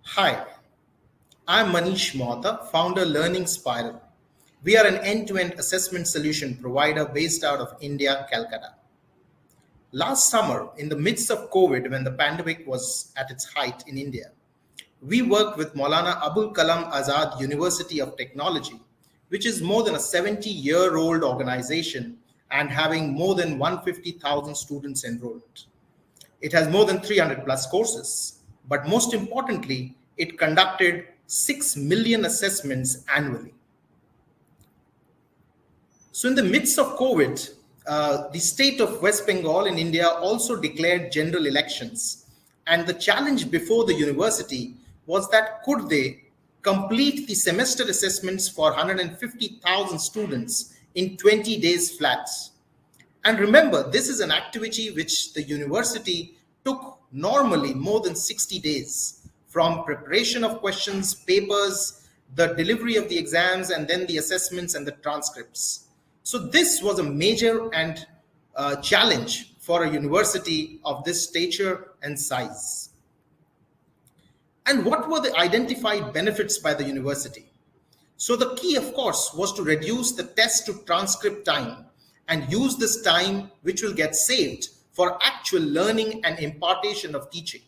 Hi, I'm Manish Mohta, founder Learning Spiral. We are an end-to-end assessment solution provider based out of India, Calcutta. Last summer, in the midst of COVID, when the pandemic was at its height in India, we worked with Maulana Abul Kalam Azad University of Technology, which is more than a 70-year-old organization and having more than 150,000 students enrolled. It has more than 300 plus courses, but most importantly, it conducted 6 million assessments annually. So, in the midst of COVID, the state of West Bengal in India also declared general elections. And the challenge before the university was that could they complete the semester assessments for 150,000 students in 20 days flat? And remember, this is an activity which the university took normally more than 60 days, from preparation of questions, papers, the delivery of the exams, and then the assessments and the transcripts. So this was a major and challenge for a university of this stature and size. And what were the identified benefits by the university? So the key, of course, was to reduce the test to transcript time and use this time, which will get saved, for actual learning and impartation of teaching.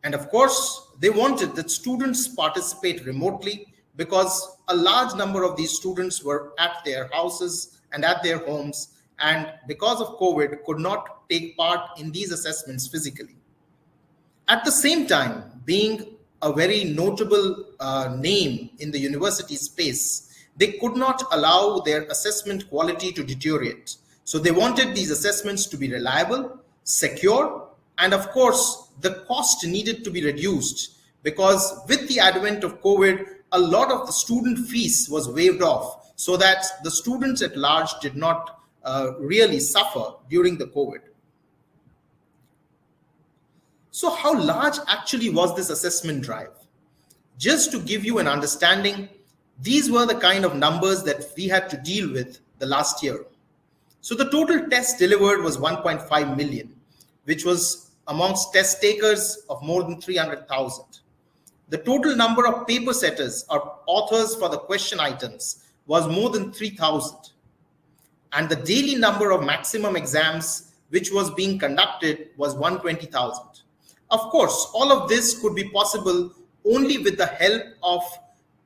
And of course, they wanted that students participate remotely because a large number of these students were at their houses and at their homes, and because of COVID, could not take part in these assessments physically. At the same time, being a very notable name in the university space, they could not allow their assessment quality to deteriorate. So they wanted these assessments to be reliable, secure, and of course, the cost needed to be reduced because with the advent of COVID, a lot of the student fees was waived off so that the students at large did not really suffer during the COVID. So how large actually was this assessment drive? Just to give you an understanding, these were the kind of numbers that we had to deal with the last year. So the total tests delivered was 1.5 million, which was amongst test takers of more than 300,000. The total number of paper setters or authors for the question items was more than 3,000. And the daily number of maximum exams which was being conducted was 120,000. Of course, all of this could be possible only with the help of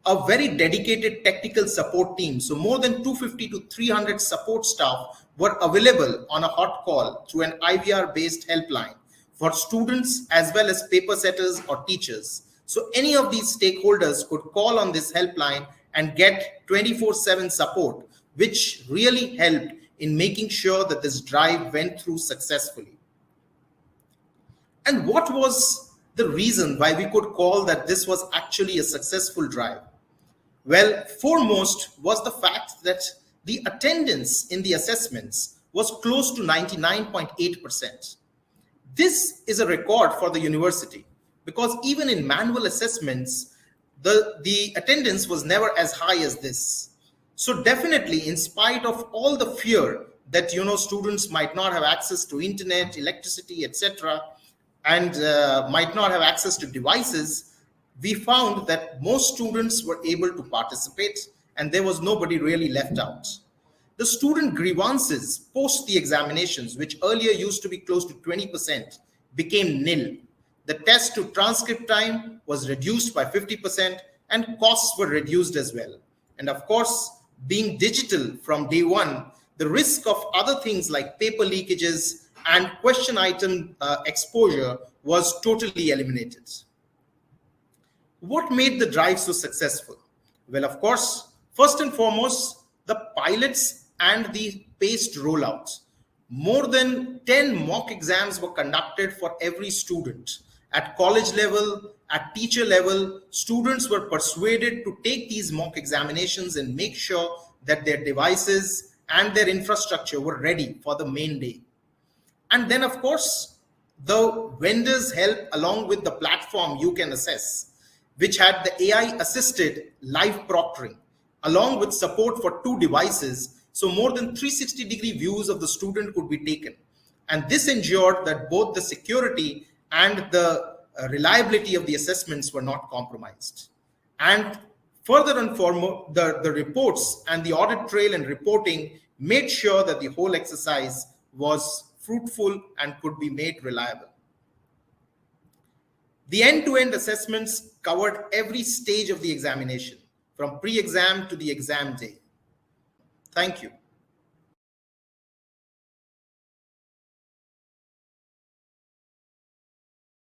a very dedicated technical support team. So more than 250 to 300 support staff were available on a hot call through an IVR-based helpline for students as well as paper setters or teachers. So any of these stakeholders could call on this helpline and get 24/7 support, which really helped in making sure that this drive went through successfully. And what was the reason why we could call that this was actually a successful drive? Well, foremost was the fact that the attendance in the assessments was close to 99.8%. This is a record for the university because even in manual assessments, the attendance was never as high as this. So definitely, in spite of all the fear that students might not have access to internet, electricity, etc., and might not have access to devices, we found that most students were able to participate and there was nobody really left out. The student grievances post the examinations, which earlier used to be close to 20%, became nil. The test to transcript time was reduced by 50% and costs were reduced as well. And of course, being digital from day one, the risk of other things like paper leakages and question item exposure was totally eliminated. What made the drive so successful? Well, of course, first and foremost, the pilots and the paced rollouts. More than 10 mock exams were conducted for every student. At college level, at teacher level, students were persuaded to take these mock examinations and make sure that their devices and their infrastructure were ready for the main day. And then, of course, the vendors help along with the platform You Can Assess, which had the AI-assisted live proctoring, along with support for 2 devices. So more than 360-degree views of the student could be taken. And this ensured that both the security and the reliability of the assessments were not compromised. And further and foremost, the reports and the audit trail and reporting made sure that the whole exercise was fruitful and could be made reliable. The end-to-end assessments covered every stage of the examination, from pre-exam to the exam day. Thank you.